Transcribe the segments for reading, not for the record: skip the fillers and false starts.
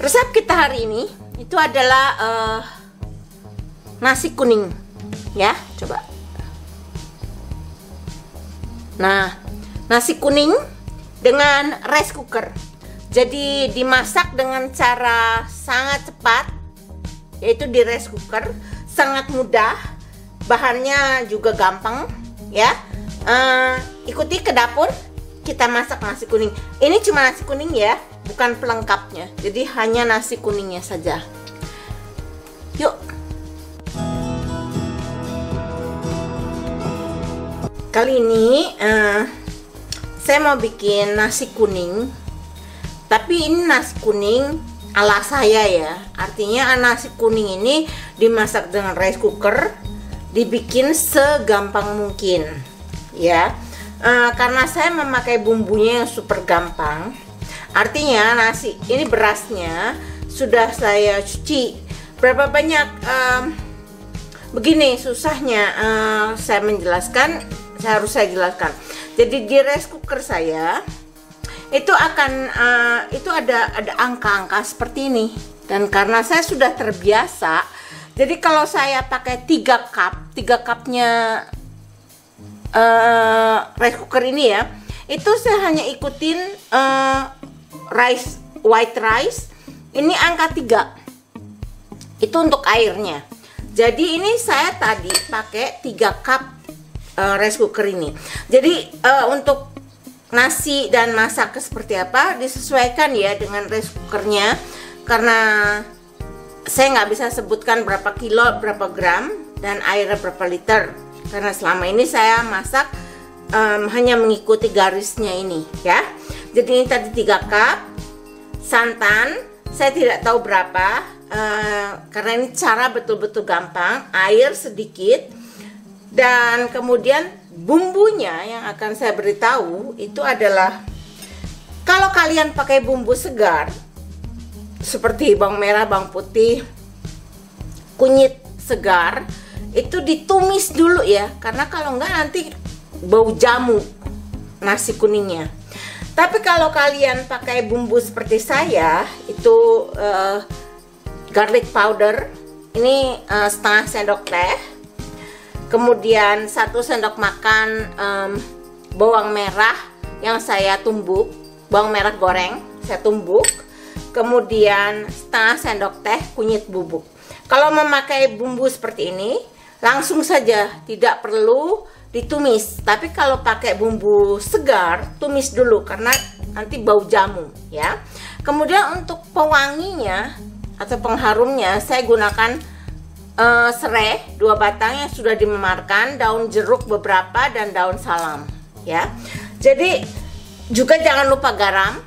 Resep kita hari ini itu adalah nasi kuning, ya. Coba. Nah, nasi kuning dengan rice cooker. Jadi dimasak dengan cara sangat cepat, yaitu di rice cooker, sangat mudah. Bahannya juga gampang, ya. Ikuti ke dapur, kita masak nasi kuning. Ini cuma nasi kuning ya, bukan pelengkapnya. Jadi hanya nasi kuningnya saja. Yuk. Kali ini saya mau bikin nasi kuning. Tapi ini nasi kuning ala saya ya. Artinya nasi kuning ini dimasak dengan rice cooker, dibikin segampang mungkin, ya. Karena saya memakai bumbunya yang super gampang. Artinya nasi ini, berasnya sudah saya cuci. Berapa banyak? Begini susahnya saya menjelaskan. Saya jelaskan. Jadi di rice cooker saya itu akan itu ada angka-angka seperti ini. Dan karena saya sudah terbiasa, jadi kalau saya pakai 3 cup, 3 cupnya rice cooker ini ya, itu saya hanya ikutin white rice. Ini angka 3. Itu untuk airnya. Jadi ini saya tadi pakai 3 cup rice cooker ini. Jadi untuk nasi dan masak seperti apa disesuaikan ya dengan rice cookernya, karena saya nggak bisa sebutkan berapa kilo, berapa gram, dan airnya berapa liter, karena selama ini saya masak hanya mengikuti garisnya ini ya. Jadi ini tadi 3 cup. Santan saya tidak tahu berapa, karena ini cara betul-betul gampang. Air sedikit, dan kemudian bumbunya yang akan saya beritahu itu adalah, kalau kalian pakai bumbu segar seperti bawang merah, bawang putih, kunyit segar, itu ditumis dulu ya, karena kalau enggak nanti bau jamu nasi kuningnya. Tapi kalau kalian pakai bumbu seperti saya, itu garlic powder, ini setengah sendok teh, kemudian 1 sendok makan bawang merah yang saya tumbuk, bawang merah goreng saya tumbuk, kemudian setengah sendok teh kunyit bubuk. Kalau memakai bumbu seperti ini langsung saja, tidak perlu ditumis. Tapi kalau pakai bumbu segar, tumis dulu karena nanti bau jamu ya. Kemudian untuk pewanginya atau pengharumnya saya gunakan serai 2 batang yang sudah dimemarkan, daun jeruk beberapa, dan daun salam ya. Jadi juga jangan lupa garam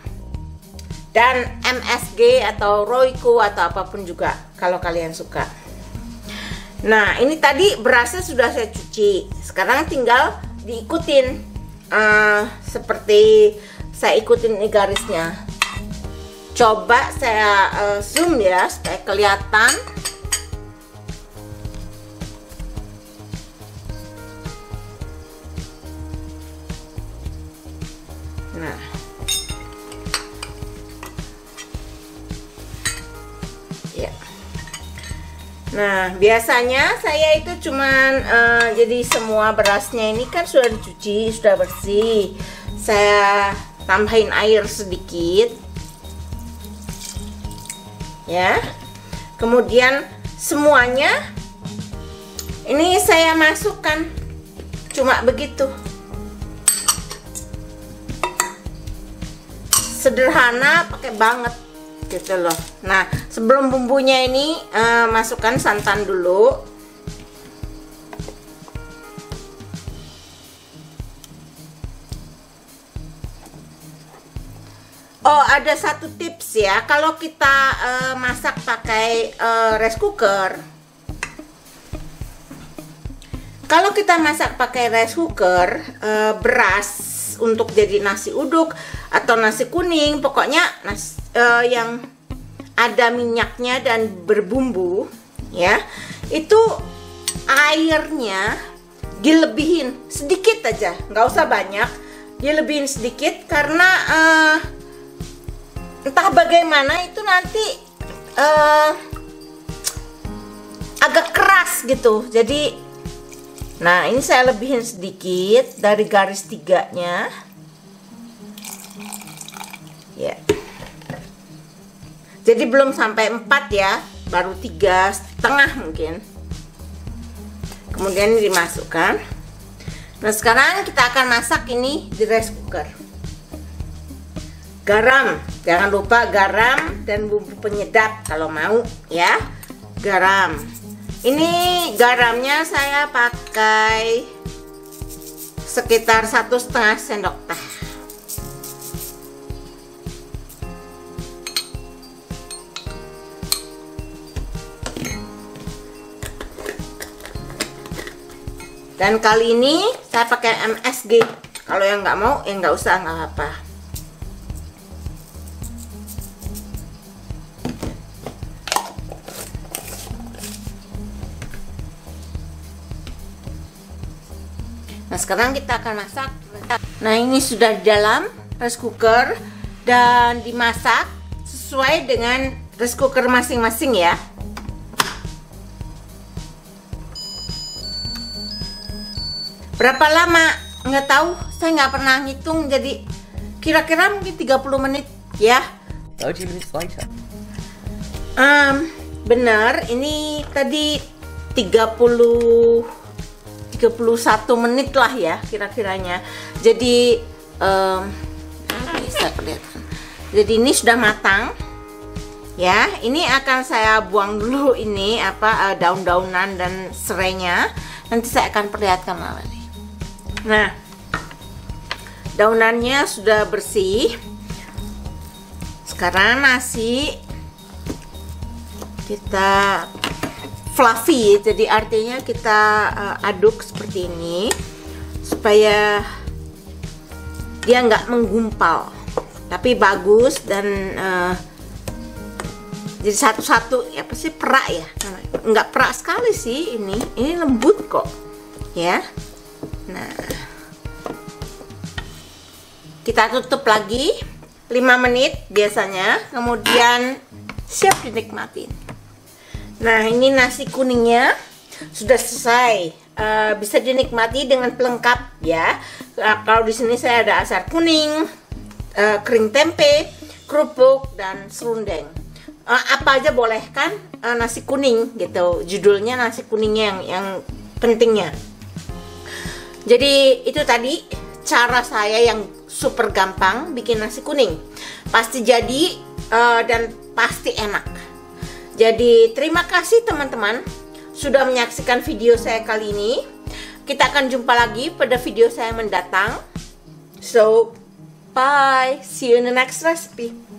dan MSG atau Royco atau apapun juga kalau kalian suka. Nah, ini tadi berasnya sudah saya cuci. Sekarang tinggal diikutin seperti saya ikutin ini garisnya. Coba saya zoom ya supaya kelihatan. Nah, ya. Nah, biasanya saya itu cuman jadi semua berasnya ini kan sudah dicuci, sudah bersih. Saya tambahin air sedikit, ya. Kemudian semuanya ini saya masukkan, cuma begitu. Sederhana, pakai banget gitu loh. Nah, sebelum bumbunya ini masukkan santan dulu. Oh, ada satu tips ya, kalau kita masak pakai rice cooker. Kalau kita masak pakai rice cooker, beras untuk jadi nasi uduk atau nasi kuning, pokoknya yang ada minyaknya dan berbumbu ya, itu airnya dilebihin sedikit aja, nggak usah banyak, dilebihin sedikit karena entah bagaimana itu nanti agak keras gitu. Jadi, nah ini saya lebihin sedikit dari garis 3-nya. Ya. Jadi belum sampai 4 ya, baru 3,5 mungkin. Kemudian ini dimasukkan. Nah sekarang kita akan masak ini di rice cooker. Garam, jangan lupa garam dan bumbu penyedap kalau mau ya. Garam. Ini garamnya saya pakai sekitar 1,5 sendok teh. Dan kali ini saya pakai MSG. Kalau yang nggak mau, ya nggak usah, nggak apa-apa. Nah sekarang kita akan masak. Nah ini sudah di dalam rice cooker dan dimasak sesuai dengan rice cooker masing-masing ya. Berapa lama? Nggak tahu, saya nggak pernah ngitung, jadi kira-kira mungkin 30 menit ya. 30 minutes later. Benar, ini tadi 31 menit lah ya kira-kiranya. Jadi bisa kelihatan. Jadi ini sudah matang. Ya, ini akan saya buang dulu ini daun-daunan dan serainya. Nanti saya akan perlihatkan lagi. Nah, daunannya sudah bersih. Sekarang nasi kita fluffy, jadi artinya kita aduk seperti ini supaya dia nggak menggumpal, tapi bagus dan jadi satu-satu ya, pasti perak ya, nggak perak sekali sih ini lembut kok ya. Nah, kita tutup lagi 5 menit biasanya, kemudian siap dinikmatin. Nah ini nasi kuningnya sudah selesai, bisa dinikmati dengan pelengkap ya. Kalau di sini saya ada asar kuning, kering tempe, kerupuk dan serundeng. Apa aja boleh kan, nasi kuning gitu, judulnya nasi kuningnya yang pentingnya. Jadi itu tadi cara saya yang super gampang bikin nasi kuning. Pasti jadi dan pasti enak. Jadi terima kasih teman-teman sudah menyaksikan video saya kali ini. Kita akan jumpa lagi pada video saya mendatang. So, bye. See you in the next recipe.